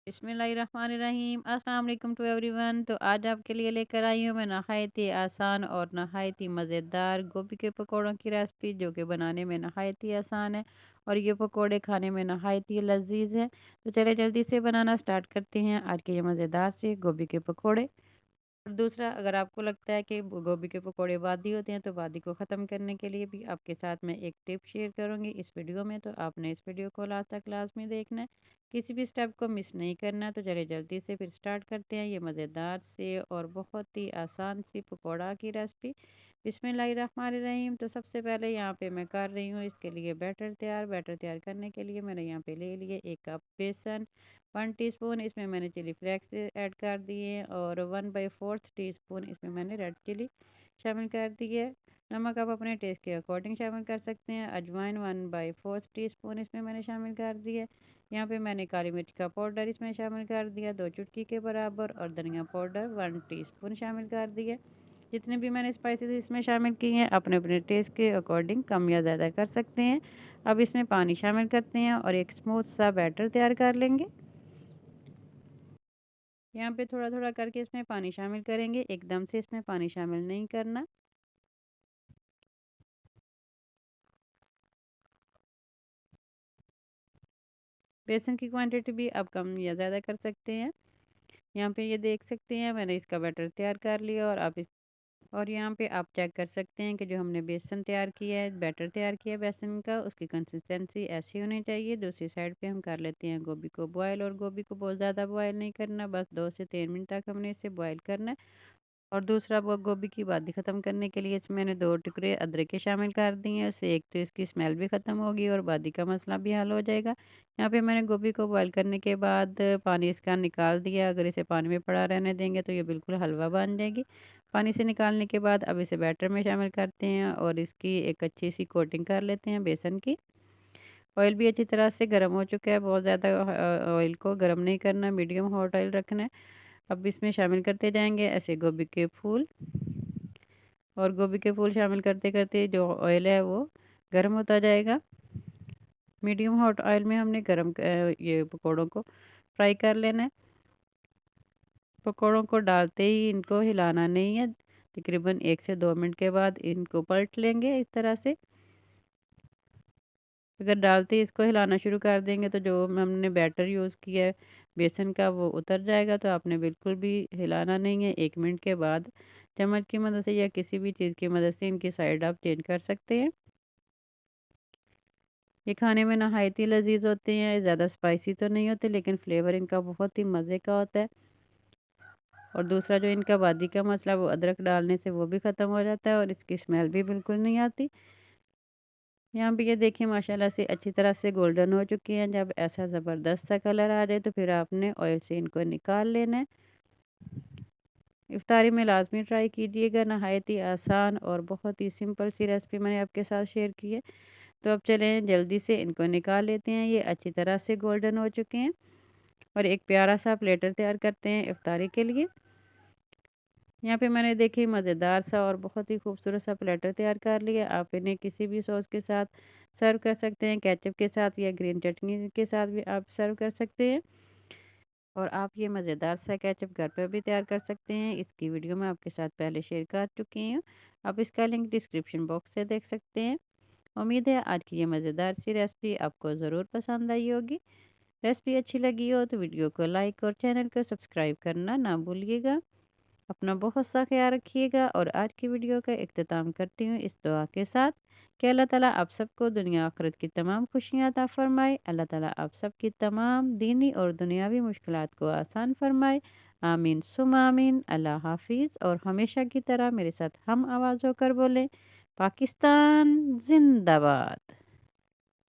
बिस्मिल्लाहिर्रहमानिर्रहीम अस्सलाम वालेकुम टू एवरीवन। तो आज आपके लिए लेकर आई हूँ मैं नहायत ही आसान और नहायत ही मज़ेदार गोभी के पकौड़ों की रेसिपी, जो कि बनाने में नहायत ही आसान है और ये पकौड़े खाने में नहायत ही लजीज हैं। तो चले जल्दी से बनाना स्टार्ट करते हैं आज के ये मज़ेदार से गोभी के पकौड़े। और दूसरा, अगर आपको लगता है कि गोभी के पकोड़े वादी होते हैं, तो वादी को ख़त्म करने के लिए भी आपके साथ मैं एक टिप शेयर करूंगी इस वीडियो में। तो आपने इस वीडियो को लास्ट तक लाजमी देखना है, किसी भी स्टेप को मिस नहीं करना। तो चलिए जल्दी से फिर स्टार्ट करते हैं ये मज़ेदार से और बहुत ही आसान सी पकौड़ा की रेसिपी। बिस्मिल्लाहिर्रहमानिर्रहीम। तो सबसे पहले यहाँ पे मैं कर रही हूँ इसके लिए बैटर तैयार करने के लिए मैंने यहाँ पे ले लिए 1 कप बेसन, 1 टीस्पून इसमें मैंने चिली फ्लेक्स ऐड कर दिए हैं और 1/4 टीस्पून इसमें मैंने रेड चिली शामिल कर दी है। नमक आप अपने टेस्ट के अकॉर्डिंग शामिल कर सकते हैं। अजवाइन 1/4 टीस्पून इसमें मैंने शामिल कर दिया है। यहाँ पे मैंने काली मिर्च का पाउडर इसमें शामिल कर दिया 2 चुटकी के बराबर और धनिया पाउडर 1 टीस्पून शामिल कर दिया। जितने भी मैंने स्पाइसेस इसमें शामिल किए हैं अपने अपने टेस्ट के अकॉर्डिंग कम या ज़्यादा कर सकते हैं। अब इसमें पानी शामिल करते हैं और एक स्मूथ सा बैटर तैयार कर लेंगे। यहाँ पे थोड़ा थोड़ा करके इसमें पानी शामिल करेंगे, एकदम से इसमें पानी शामिल नहीं करना। बेसन की क्वांटिटी भी आप कम या ज़्यादा कर सकते हैं। यहाँ पे ये देख सकते हैं मैंने इसका बैटर तैयार कर लिया और आप इस और यहाँ पे आप चेक कर सकते हैं कि जो हमने बेसन तैयार किया है, बैटर तैयार किया है बेसन का, उसकी कंसिस्टेंसी ऐसी होनी चाहिए। दूसरी साइड पे हम कर लेते हैं गोभी को बॉयल, और गोभी को बहुत ज़्यादा बॉयल नहीं करना, बस 2 से 3 मिनट तक हमने इसे बॉयल करना है। और दूसरा, वो गोभी की बादी ख़त्म करने के लिए इसमें मैंने 2 टुकड़े अदरक के शामिल कर दिए हैं। उससे एक तो इसकी स्मेल भी ख़त्म होगी और बादी का मसला भी हल हो जाएगा। यहाँ पे मैंने गोभी को बॉईल करने के बाद पानी इसका निकाल दिया। अगर इसे पानी में पड़ा रहने देंगे तो ये बिल्कुल हलवा बन जाएगी। पानी से निकालने के बाद अब इसे बैटर में शामिल करते हैं और इसकी एक अच्छी सी कोटिंग कर लेते हैं बेसन की। ऑयल भी अच्छी तरह से गर्म हो चुका है, बहुत ज़्यादा ऑयल को गर्म नहीं करना, मीडियम हॉट ऑयल रखना है। अब इसमें शामिल करते जाएंगे ऐसे गोभी के फूल, और गोभी के फूल शामिल करते करते जो ऑयल है वो गर्म होता जाएगा। मीडियम हॉट ऑयल में हमने ये पकौड़ों को फ्राई कर लेना है। पकौड़ों को डालते ही इनको हिलाना नहीं है, तकरीबन 1 से 2 मिनट के बाद इनको पलट लेंगे इस तरह से। अगर डालते ही इसको हिलाना शुरू कर देंगे तो जो हमने बैटर यूज़ किया है बेसन का वो उतर जाएगा। तो आपने बिल्कुल भी हिलाना नहीं है। 1 मिनट के बाद चम्मच की मदद से या किसी भी चीज़ की मदद से इनकी साइड आप चेंज कर सकते हैं। ये खाने में नहायत ही लजीज होते हैं, ज़्यादा स्पाइसी तो नहीं होते लेकिन फ्लेवर इनका बहुत ही मज़े का होता है। और दूसरा, जो इनका बादी का मसला वो अदरक डालने से वो भी ख़त्म हो जाता है और इसकी स्मेल भी बिल्कुल नहीं आती। यहाँ पे ये देखिए माशाल्लाह से अच्छी तरह से गोल्डन हो चुकी हैं। जब ऐसा ज़बरदस्त सा कलर आ जाए तो फिर आपने ऑयल से इनको निकाल लेना है। इफ्तारी में लाजमी ट्राई कीजिएगा, नहायत ही आसान और बहुत ही सिंपल सी रेसिपी मैंने आपके साथ शेयर की है। तो अब चलें जल्दी से इनको निकाल लेते हैं। ये अच्छी तरह से गोल्डन हो चुके हैं और एक प्यारा सा प्लेटर तैयार करते हैं इफ्तारी के लिए। यहाँ पे मैंने देखी मज़ेदार सा और बहुत ही खूबसूरत सा प्लेटर तैयार कर लिया। आप इन्हें किसी भी सॉस के साथ सर्व कर सकते हैं, केचप के साथ या ग्रीन चटनी के साथ भी आप सर्व कर सकते हैं। और आप ये मज़ेदार सा केचप घर पर भी तैयार कर सकते हैं। इसकी वीडियो मैं आपके साथ पहले शेयर कर चुकी हूँ, आप इसका लिंक डिस्क्रिप्शन बॉक्स से देख सकते हैं। उम्मीद है आज की ये मज़ेदार सी रेसिपी आपको ज़रूर पसंद आई होगी। रेसिपी अच्छी लगी हो तो वीडियो को लाइक और चैनल को सब्सक्राइब करना ना भूलिएगा। अपना बहुत सा ख्याल रखिएगा और आज की वीडियो का इख्तिताम करती हूँ इस दुआ के साथ कि अल्लाह ताला आप सबको दुनिया आखिरत की तमाम खुशियाँ अता फ़रमाए। अल्लाह ताला आप सबकी तमाम दीनी और दुनियावी मुश्किलात को आसान फरमाए। आमीन सुम आमीन। अल्लाह हाफिज़। और हमेशा की तरह मेरे साथ हम आवाज़ होकर बोलें, पाकिस्तान जिंदाबाद।